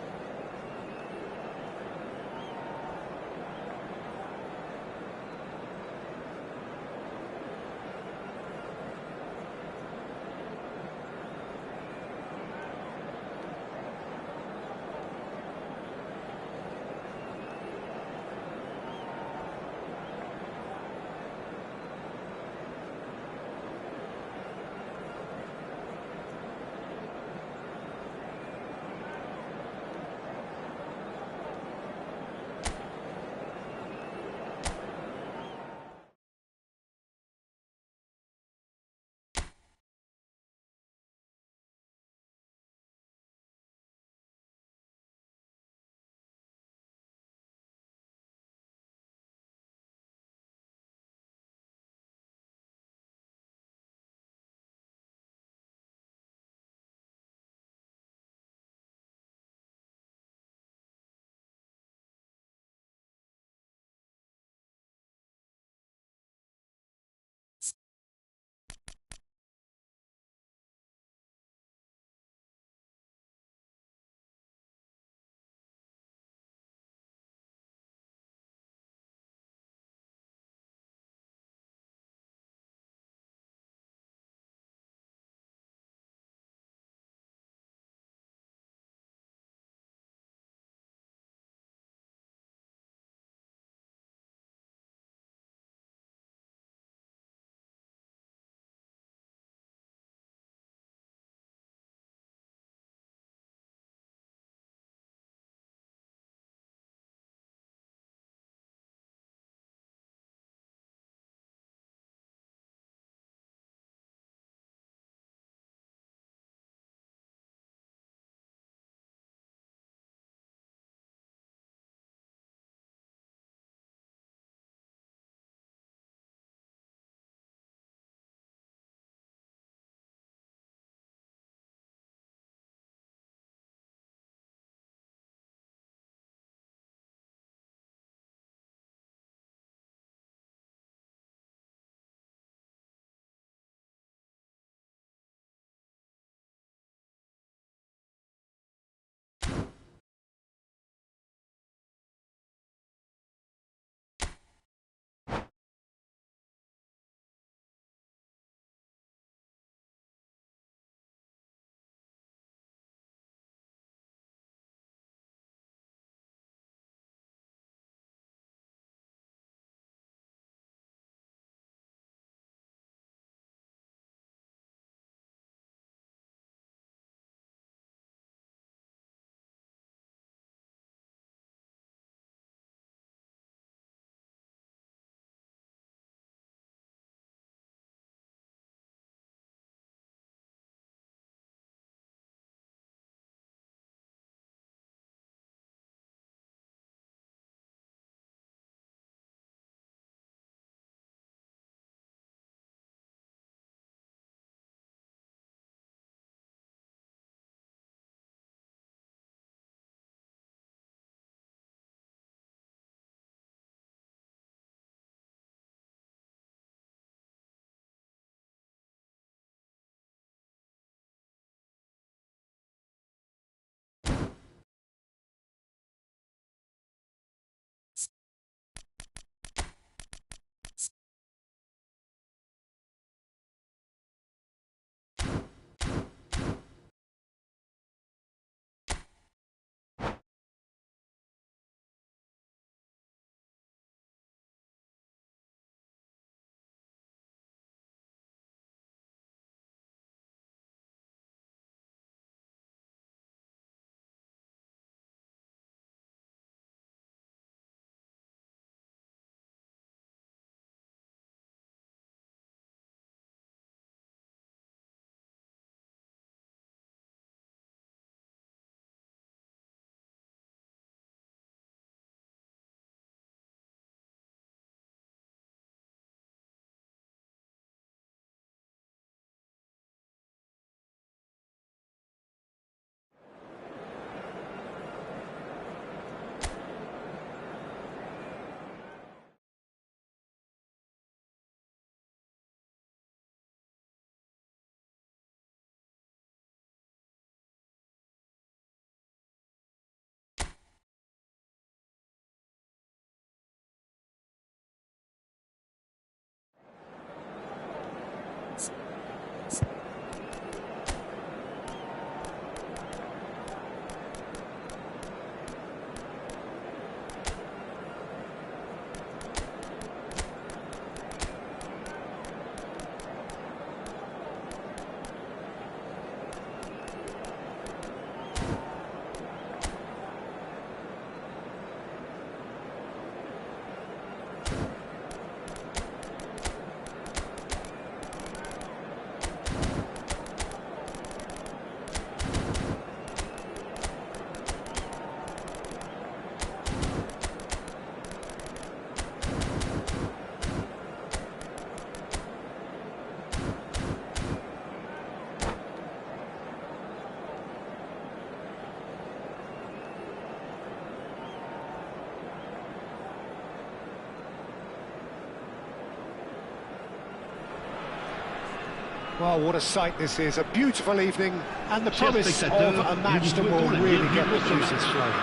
Well, what a sight this is, a beautiful evening, and the Chers promise of spectateurs, a match nous that vous will souhaitons la really bienvenue get the pour ce juices match. flowing.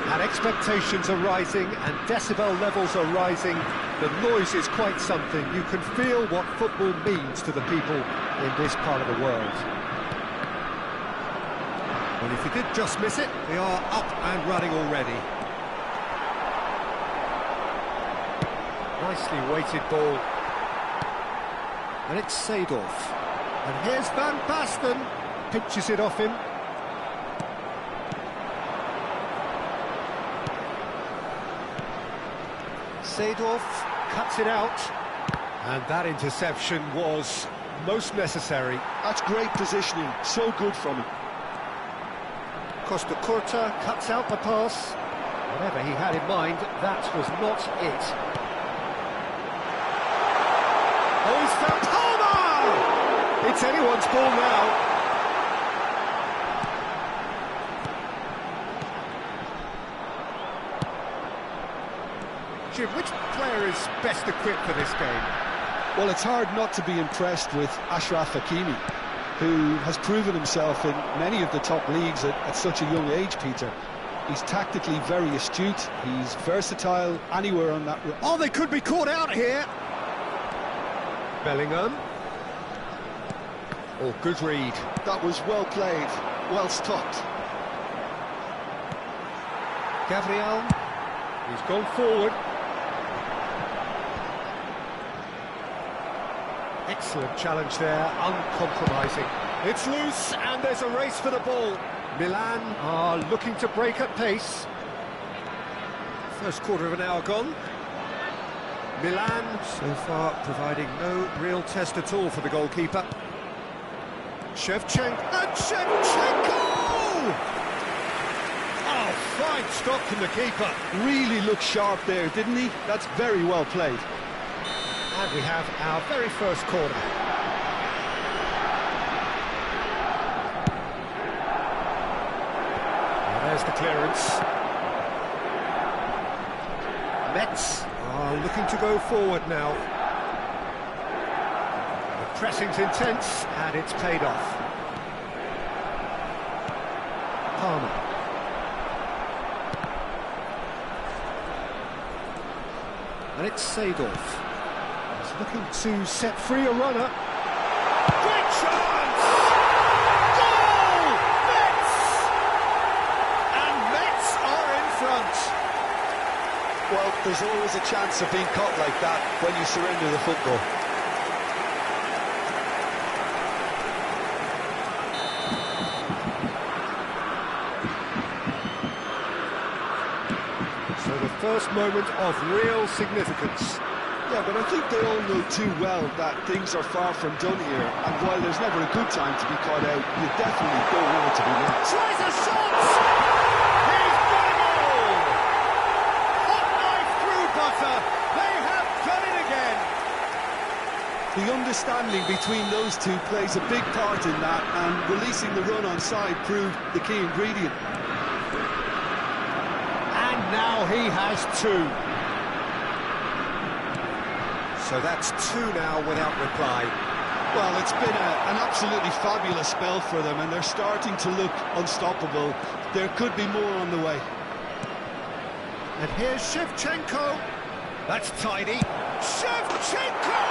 And expectations are rising, and decibel levels are rising. The noise is quite something. You can feel what football means to the people in this part of the world. Well, if you did just miss it, we are up and running already. Nicely weighted ball. And it's Seedorf. And here's Van Basten. Pinches it off him. Seedorf cuts it out. And that interception was most necessary. That's great positioning, so good from him. Costa Curta cuts out the pass. Whatever he had in mind, that was not it. Oh, he's found Palmer! It's anyone's ball now. Jim, which player is best equipped for this game? Well, it's hard not to be impressed with Achraf Hakimi, who has proven himself in many of the top leagues at such a young age, Peter. He's tactically very astute, he's versatile anywhere on that... Oh, they could be caught out here! Bellingham. Oh, good read. That was well played, well stopped. Gabriel. He's gone forward. Excellent challenge there, uncompromising. It's loose, and there's a race for the ball. Milan are looking to break at pace. First quarter of an hour gone. Milan, so far, providing no real test at all for the goalkeeper. Shevchenko, and Shevchenko! Oh, fine stop from the keeper. Really looked sharp there, didn't he? That's very well played. And we have our very first corner. And there's the clearance. Metz are looking to go forward now. The pressing's intense, and it's paid off. Palmer. And it's Seedorf. Looking to set free a runner. Great chance! Goal! Metz! And Metz are in front. Well, there's always a chance of being caught like that when you surrender the football. So the first moment of real significance. Yeah, but I think they all know too well that things are far from done here, and while there's never a good time to be caught out, you definitely don't want it to be won. Tries a shot! He's got a goal! Hot knife through butter! They have done it again! The understanding between those two plays a big part in that, and releasing the run on side proved the key ingredient. And now he has two. So that's two now without reply. Well, it's been an absolutely fabulous spell for them, and they're starting to look unstoppable. There could be more on the way. And here's Shevchenko. That's tidy. Shevchenko!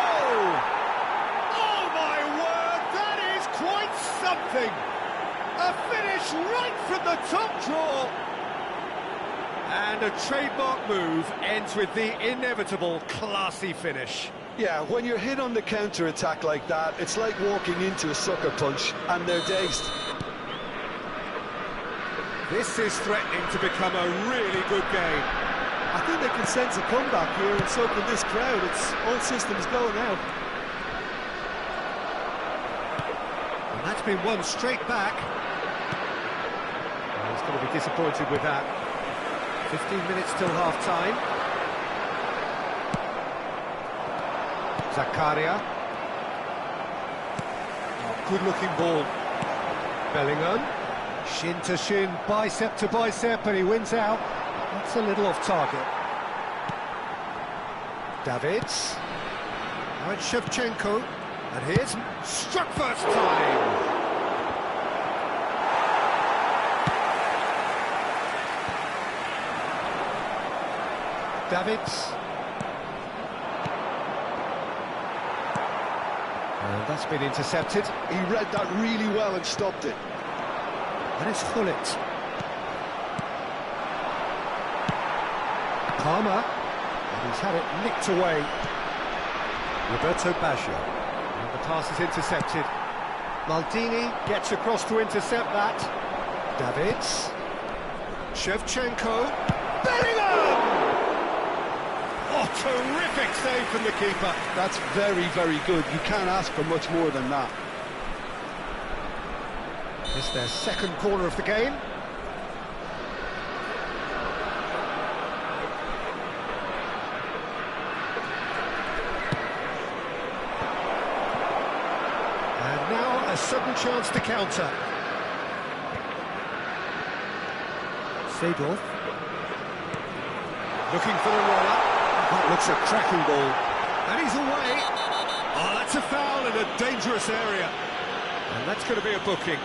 Oh, my word, that is quite something! A finish right from the top draw. And a trademark move ends with the inevitable classy finish. Yeah, when you're hit on the counter-attack like that, it's like walking into a sucker punch, and they're dazed. This is threatening to become a really good game. I think they can sense a comeback here, and so can this crowd. It's all systems go now. And that's been won straight back. Well, he's going to be disappointed with that. 15 minutes till half-time. Zakaria. Oh, good-looking ball. Bellingham. Shin to shin, bicep to bicep, and he wins out. That's a little off target. Davids. Now it's Shevchenko, and here's struck first time. Davids. And that's been intercepted. He read that really well and stopped it. And it's Gullit. Palmer. And he's had it nicked away. Roberto Baggio. And the pass is intercepted. Maldini gets across to intercept that. Davids. Shevchenko. Bellingham! Oh, terrific save from the keeper. That's very, very good. You can't ask for much more than that. It's their second corner of the game. And now a sudden chance to counter. Seedorf. Looking for the roller. That looks a cracking ball. And he's away. Oh, that's a foul in a dangerous area. And that's going to be a booking.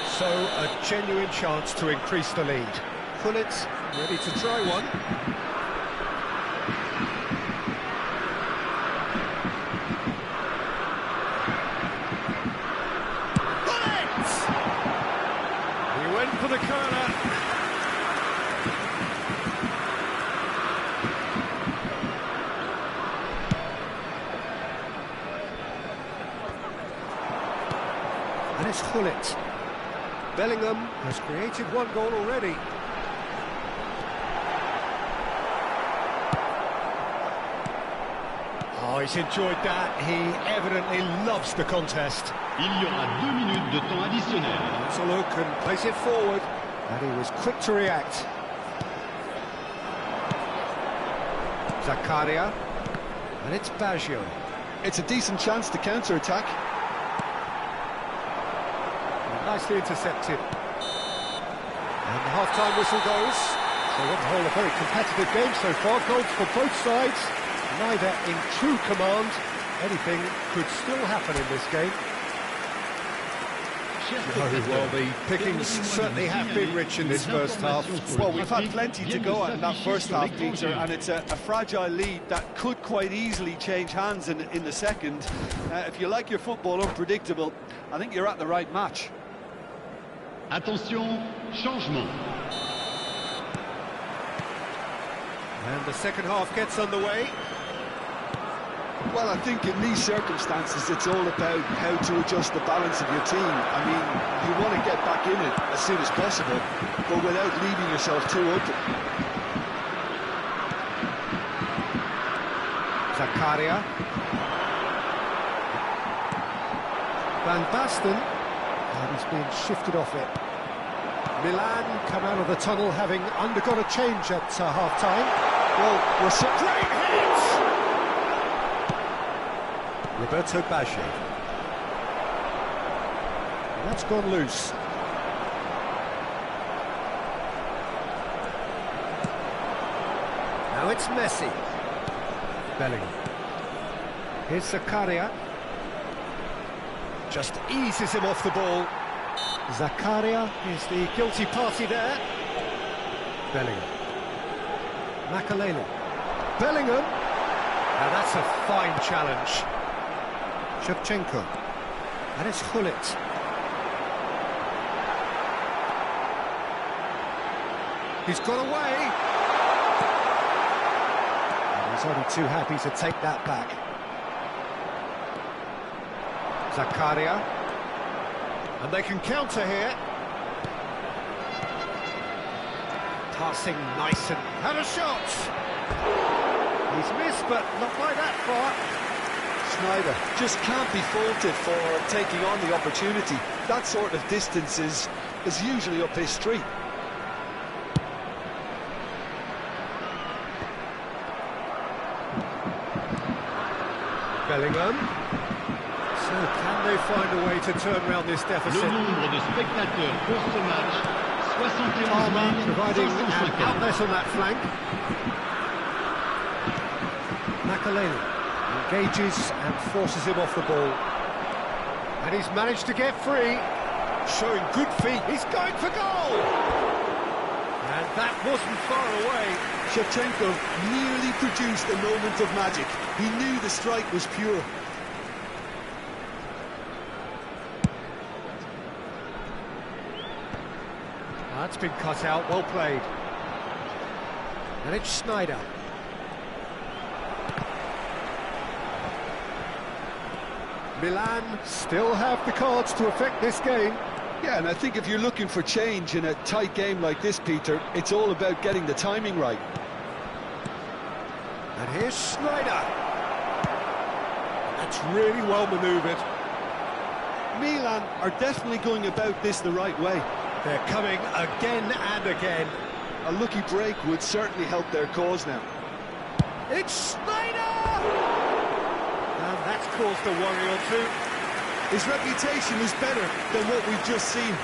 So, a genuine chance to increase the lead. Gullit ready to try one. For the corner. And it's Gullit. Bellingham has created one goal already. Oh, he's enjoyed that. He evidently loves the contest. Il y aura 2 minutes de temps additionnel. Let's a look and plays it forward. And he was quick to react. Zakaria. And it's Baggio. It's a decent chance to counter-attack. Nicely intercepted. And the half-time whistle goes. So on the whole, a very competitive game so far. Goals for both sides. Neither in true command. Anything could still happen in this game. Well, the pickings certainly have been rich in this first half. Well, we've had plenty to go at in that first half, Peter, and it's a fragile lead that could quite easily change hands in the second. If you like your football unpredictable, I think you're at the right match. Attention, changement. And the second half gets underway. Well, I think in these circumstances, it's all about how to adjust the balance of your team. I mean, you want to get back in it as soon as possible, but without leaving yourself too open. Zakaria. Van Basten. And he's been shifted off it. Milan come out of the tunnel having undergone a change at half-time. Well, we're so great hits! Roberto Baggio. And that's gone loose. Now it's Messi. Bellingham. Here's Zakaria. Just eases him off the ball. Zakaria is the guilty party there. Bellingham. Makalele. Bellingham. Now that's a fine challenge. Shevchenko. And it's Gullit. He's got away. And he's only too happy to take that back. Zakaria. And they can counter here. Passing nice and had a shot. He's missed, but not by that far. Schneider just can't be faulted for taking on the opportunity. That sort of distance is usually up his street. Bellingham. So can they find a way to turn around this deficit? Le nombre de spectateurs pour ce match, Palmer 71 providing an 550. outlet on that flank. Makaleli engages and forces him off the ball. And he's managed to get free. Showing good feet. He's going for goal! And that wasn't far away. Shevchenko nearly produced a moment of magic. He knew the strike was pure. That's been cut out, well played. And it's Snyder. Milan still have the cards to affect this game. Yeah, and I think if you're looking for change in a tight game like this, Peter, it's all about getting the timing right. And here's Snyder. That's really well manoeuvred. Milan are definitely going about this the right way. They're coming again and again. A lucky break would certainly help their cause now. It's Snyder! And that's caused a worry or two. His reputation is better than what we've just seen.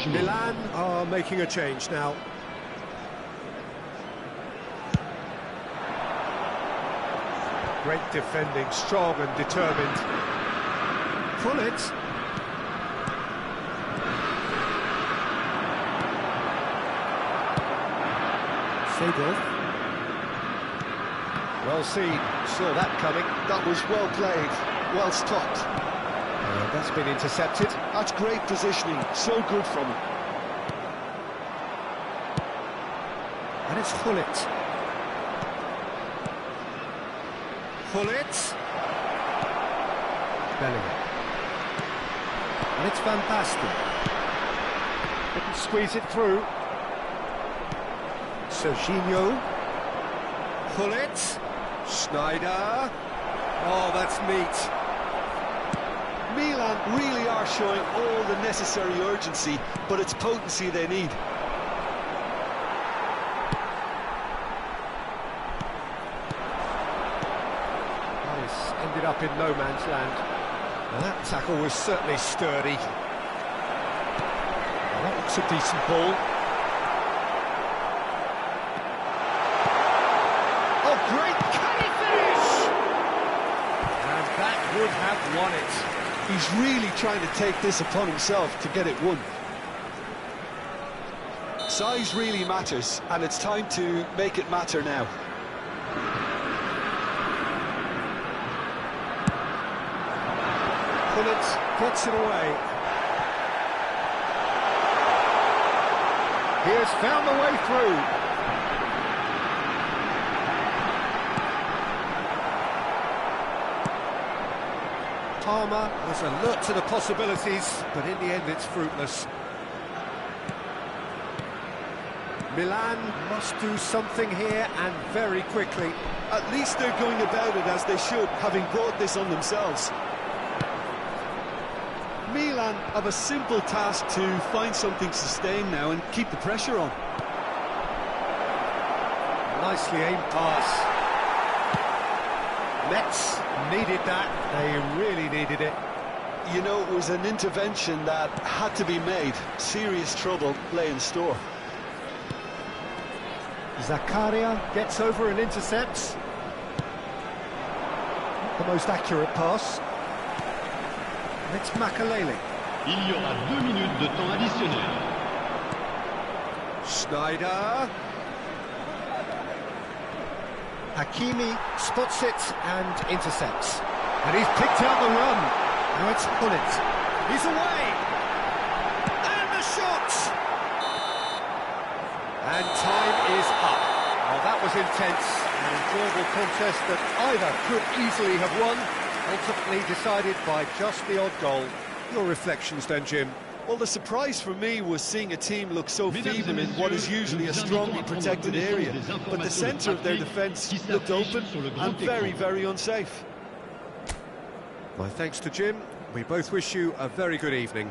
Milan are making a change now. Great defending, strong and determined. Pull it. Seedorf. Well seen, saw that coming. That was well played, well stopped. That's been intercepted. That's great positioning, so good from him. And it's Hullet. Hullet. Bellingham. And it's Van Basten. Couldn't squeeze it through. Serginho. Hullet. Snyder. Oh, that's neat. Milan really are showing all the necessary urgency, but it's potency they need. This ended up in no man's land. Well, that tackle was certainly sturdy. Well, that looks a decent ball. Oh, great! Can he finish? And that would have won it. He's really trying to take this upon himself to get it won. Size really matters, and it's time to make it matter now. Hullet gets it away. He has found the way through. Palmer was alert to the possibilities, but in the end it's fruitless. Milan must do something here, and very quickly. At least they're going about it as they should, having brought this on themselves. Milan have a simple task to find something sustained now and keep the pressure on. Nicely aimed pass. Mets needed that, they really needed it. You know, it was an intervention that had to be made. Serious trouble lay in store. Zakaria gets over and intercepts. Not the most accurate pass. It's Makaleli. Il y aura 2 minutes de temps additionnel. Snyder. Hakimi spots it and intercepts. And he's picked out the run. Now it's Hullet. He's away. And the shot. And time is up. Well, that was intense. An enjoyable contest that either could easily have won, ultimately decided by just the odd goal. Your reflections then, Jim? Well, the surprise for me was seeing a team look so feeble in what is usually a strongly protected area, but the centre of their defence looked open and very, very unsafe. My thanks to Jim. We both wish you a very good evening.